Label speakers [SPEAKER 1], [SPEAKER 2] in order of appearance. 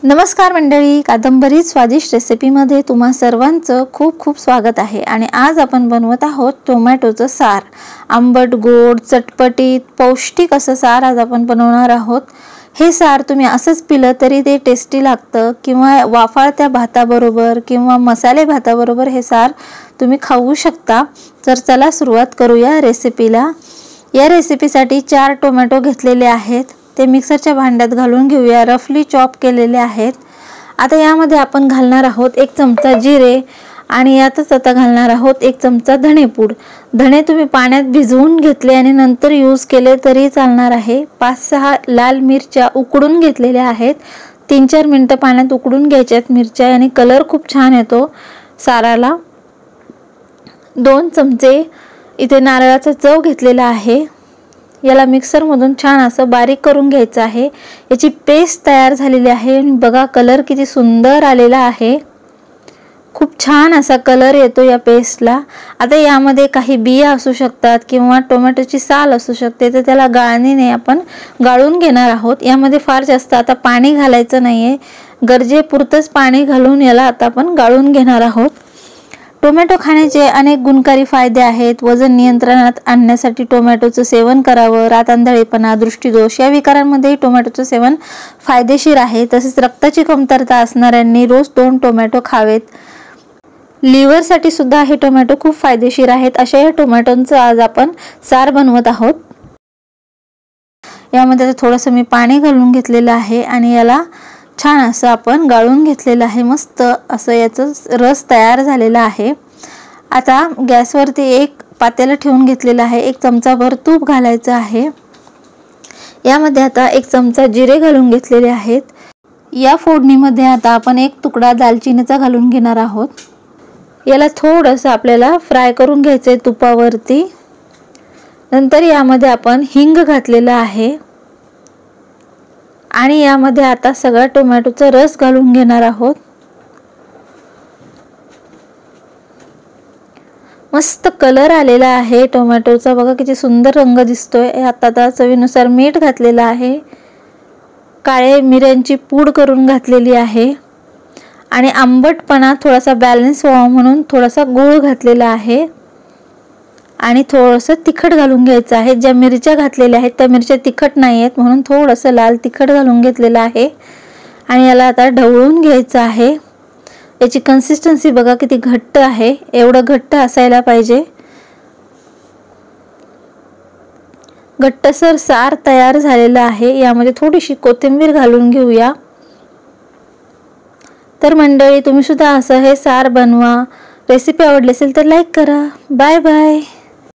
[SPEAKER 1] नमस्कार मंडळी, कादंबरी स्वादिष्ट रेसिपीमध्ये तुम्हा सर्वांचं खूप खूप स्वागत आहे। आणि आज आपण बनवत आहोत टोमॅटोचं सार। आंबट गोड चटपटीत पौष्टिक असं सार आज आपण बनवणार आहोत। हे सार तुम्ही असंच पिलं तरी ते टेस्टी लागतं किंवा वाफाळत्या भाताबरोबर किंवा मसाले भाताबरोबर हे सार तुम्ही खाऊ शकता। तर चला सुरुवात करूया रेसिपीला। या रेसिपीसाठी 4 टोमॅटो घेतलेले आहेत, ते मिक्सरच्या भांड्यात घालून घेऊया। रफली चॉप केलेले आहेत। आता यामध्ये आपण घालणार आहोत 1 चमचा जिरे आणि यातच आता घालणार आहोत 1 चमचा धणेपूड। धणे तुम्ही पाण्यात भिजवून घेतले आणि नंतर यूज केले तरी चालणार आहे। 5-6 लाल मिरच्या उकडून घेतलेल्या आहेत। 3-4 मिनिटं पाण्यात उकडून घ्यायच्यात मिरच्या आणि कलर खूप छान येतो साराला। 2 चमचे इथे नारळाचा चव घेतलेला आहे। याला मिक्सर मधून छान असं बारीक करून घ्यायचं आहे। याची पेस्ट तयार झालेली आहे। बघा कलर किती सुंदर आलेला आहे, खूप छान असा कलर येतो या पेस्टला। आता यामध्ये काही बिया असू शकतात किंवा टोमॅटोची साल असू शकते, तर त्याला गाळणीने आपण गाळून घेणार आहोत। यामध्ये फार जास्त आता पाणी घालायचं नाहीये, गरजेपुरतच पाणी घालून याला आता आपण गाळून घेणार आहोत। टोमॅटो खाण्याचे अनेक गुणकारी फायदे आहेत। वजन नियंत्रणात आणण्यासाठी टोमॅटोचं सेवन करावं। रातआंधळेपणा, दृष्टिदोष या विकारांमध्ये टोमॅटोचं सेवन फायदेशीर आहे। तसेच रक्ताची कमतरता असणाऱ्यांनी रोज 2 टोमॅटो खावेत। लिव्हरसाठी सुद्धा हे टोमॅटो खूप फायदेशीर आहेत। अशा या टोमॅटोंचं आज आपण सार बनवत आहोत। यामध्ये थोडंसं मी पाणी घालून घेतलेलं आहे आणि याला छान असं आपण गाळून घेतलेलं आहे। मस्त असं याचं रस तयार झालेला आहे। आता गॅसवरती एक पातेलं ठेवून घेतलेलं आहे। 1 चमचाभर तूप घालायचं आहे। यामध्ये आता 1 चमचा जिरे घालून घेतलेले आहेत। या फोडणीमध्ये आता आपण 1 तुकडा दालचिनीचा घालून घेणार आहोत। याला थोडंसं आपल्याला फ्राय करून घ्यायचंय तुपावरती। नंतर यामध्ये आपण हिंग घातलेला आहे आणि यामध्ये आता सगळा टोमॅटोचा रस घालून घेणार आहोत। मस्त कलर आलेला आहे टोमॅटोचा, बघा किती सुंदर रंग दिसतोय। आता चवीनुसार मीठ घातलेलं आहे, काळे मिऱ्यांची पूड करून घातलेली आहे आणि आंबटपणा थोडासा बॅलन्स व्हावा म्हणून थोडासा गूळ घातलेला आहे आणि थोडंसं तिखट घालून घ्यायचं आहे। ज्या मिरच्या घातलेल्या आहेत त्या मिरच्या तिखट नाही आहेत म्हणून थोडंसं लाल तिखट घालून घेतलेलं आहे आणि याला आता ढवळून घ्यायचं आहे। याची कन्सिस्टन्सी बघा किती घट्ट आहे, एवढं घट्ट असायला पाहिजे। घट्टसर सार तयार झालेला आहे। यामध्ये थोडीशी कोथिंबीर घालून घेऊया। तर मंडळी तुम्ही सुद्धा असं हे सार बनवा। रेसिपी आवडली असेल तर लाईक करा। Bye bye.